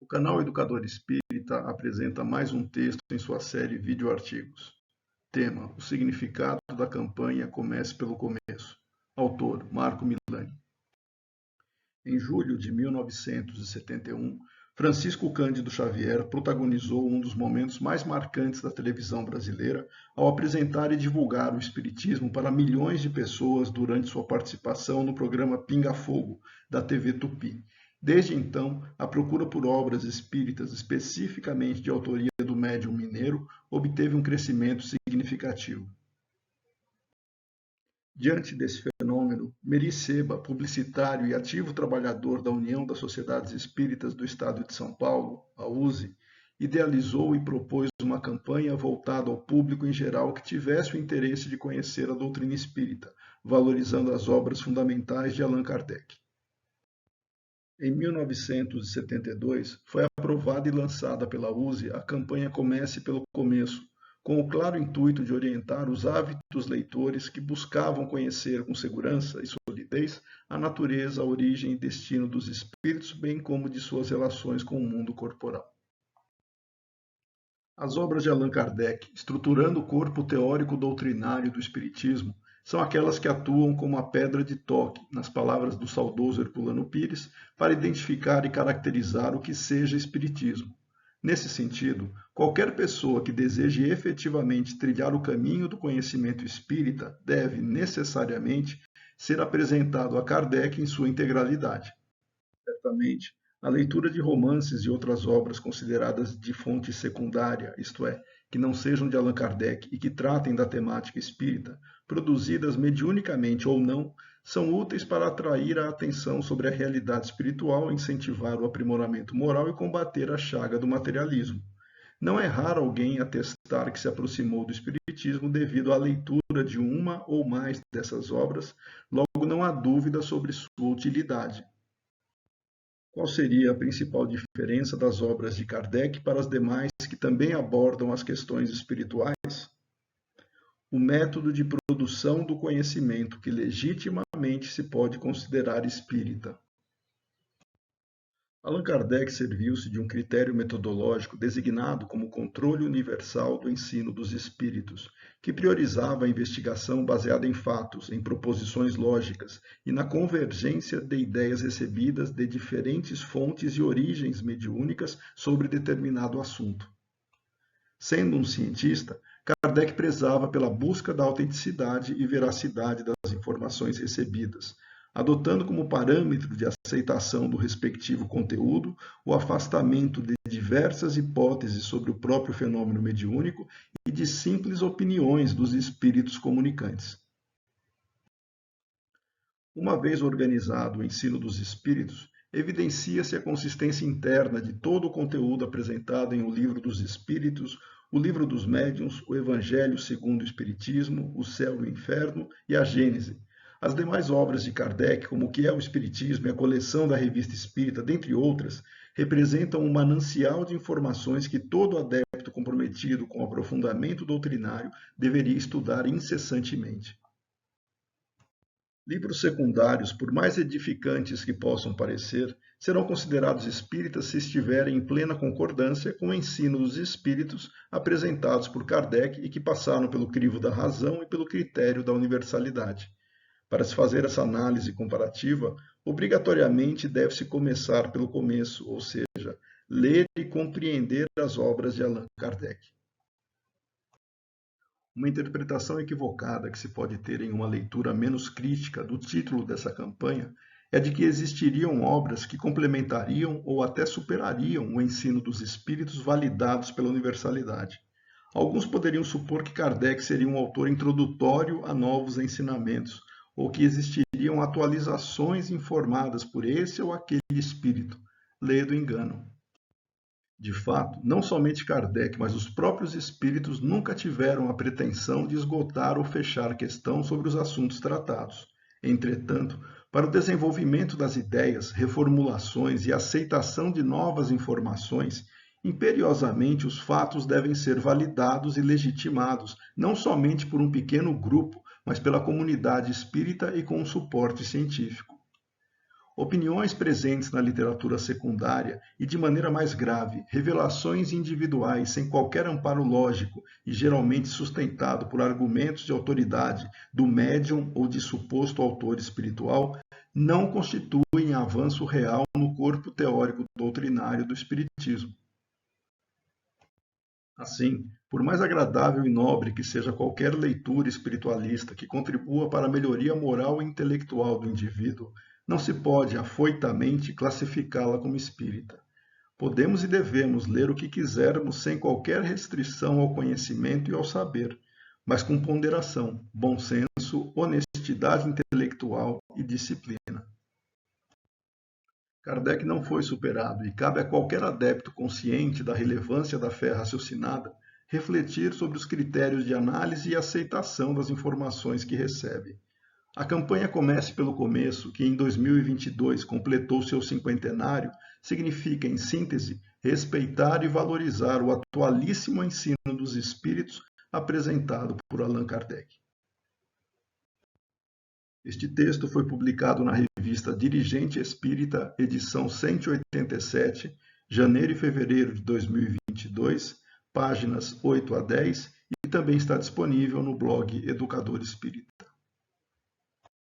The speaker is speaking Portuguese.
O canal Educador Espírita apresenta mais um texto em sua série Vídeo-Artigos. Tema: o significado da campanha Comece pelo Começo. Autor: Marco Milani. Em julho de 1971, Francisco Cândido Xavier protagonizou um dos momentos mais marcantes da televisão brasileira ao apresentar e divulgar o Espiritismo para milhões de pessoas durante sua participação no programa Pinga Fogo, da TV Tupi. Desde então, a procura por obras espíritas, especificamente de autoria do médium mineiro, obteve um crescimento significativo. Diante desse fenômeno, Meri Seba, publicitário e ativo trabalhador da União das Sociedades Espíritas do Estado de São Paulo, a USE, idealizou e propôs uma campanha voltada ao público em geral que tivesse o interesse de conhecer a doutrina espírita, valorizando as obras fundamentais de Allan Kardec. Em 1972, foi aprovada e lançada pela USE a campanha Comece pelo Começo, com o claro intuito de orientar os ávidos leitores que buscavam conhecer com segurança e solidez a natureza, a origem e destino dos espíritos, bem como de suas relações com o mundo corporal. As obras de Allan Kardec, estruturando o corpo teórico doutrinário do Espiritismo, são aquelas que atuam como a pedra de toque, nas palavras do saudoso Herculano Pires, para identificar e caracterizar o que seja Espiritismo. Nesse sentido, qualquer pessoa que deseje efetivamente trilhar o caminho do conhecimento espírita deve, necessariamente, ser apresentado a Kardec em sua integralidade. Certamente, a leitura de romances e outras obras consideradas de fonte secundária, isto é, que não sejam de Allan Kardec e que tratem da temática espírita, produzidas mediunicamente ou não, são úteis para atrair a atenção sobre a realidade espiritual, incentivar o aprimoramento moral e combater a chaga do materialismo. Não é raro alguém atestar que se aproximou do Espiritismo devido à leitura de uma ou mais dessas obras, logo não há dúvida sobre sua utilidade. Qual seria a principal diferença das obras de Kardec para as demais que também abordam as questões espirituais? O método de produção do conhecimento que legitimamente se pode considerar espírita. Allan Kardec serviu-se de um critério metodológico designado como controle universal do ensino dos espíritos, que priorizava a investigação baseada em fatos, em proposições lógicas e na convergência de ideias recebidas de diferentes fontes e origens mediúnicas sobre determinado assunto. Sendo um cientista, Kardec prezava pela busca da autenticidade e veracidade das informações recebidas, adotando como parâmetro de aceitação do respectivo conteúdo o afastamento de diversas hipóteses sobre o próprio fenômeno mediúnico e de simples opiniões dos espíritos comunicantes. Uma vez organizado o ensino dos espíritos, evidencia-se a consistência interna de todo o conteúdo apresentado em O Livro dos Espíritos, O Livro dos Médiuns, o Evangelho segundo o Espiritismo, O Céu e o Inferno e a Gênese. As demais obras de Kardec, como O que é o Espiritismo e a coleção da Revista Espírita, dentre outras, representam um manancial de informações que todo adepto comprometido com o aprofundamento doutrinário deveria estudar incessantemente. Livros secundários, por mais edificantes que possam parecer, serão considerados espíritas se estiverem em plena concordância com o ensino dos espíritos apresentados por Kardec e que passaram pelo crivo da razão e pelo critério da universalidade. Para se fazer essa análise comparativa, obrigatoriamente deve-se começar pelo começo, ou seja, ler e compreender as obras de Allan Kardec. Uma interpretação equivocada que se pode ter em uma leitura menos crítica do título dessa campanha é de que existiriam obras que complementariam ou até superariam o ensino dos espíritos validados pela universalidade. Alguns poderiam supor que Kardec seria um autor introdutório a novos ensinamentos, ou que existiriam atualizações informadas por esse ou aquele espírito. Ledo engano. De fato, não somente Kardec, mas os próprios espíritos nunca tiveram a pretensão de esgotar ou fechar questão sobre os assuntos tratados. Entretanto, para o desenvolvimento das ideias, reformulações e aceitação de novas informações, imperiosamente os fatos devem ser validados e legitimados, não somente por um pequeno grupo, mas pela comunidade espírita e com um suporte científico. Opiniões presentes na literatura secundária e, de maneira mais grave, revelações individuais sem qualquer amparo lógico e geralmente sustentado por argumentos de autoridade do médium ou de suposto autor espiritual, não constituem avanço real no corpo teórico doutrinário do Espiritismo. Assim, por mais agradável e nobre que seja qualquer leitura espiritualista que contribua para a melhoria moral e intelectual do indivíduo, não se pode afoitamente classificá-la como espírita. Podemos e devemos ler o que quisermos sem qualquer restrição ao conhecimento e ao saber, mas com ponderação, bom senso, honestidade intelectual e disciplina. Kardec não foi superado e cabe a qualquer adepto consciente da relevância da fé raciocinada refletir sobre os critérios de análise e aceitação das informações que recebe. A campanha Comece pelo Começo, que em 2022 completou seu cinquentenário, significa, em síntese, respeitar e valorizar o atualíssimo ensino dos espíritos apresentado por Allan Kardec. Este texto foi publicado na revista Dirigente Espírita, edição 187, janeiro e fevereiro de 2022, páginas 8 a 10, e também está disponível no blog Educador Espírita.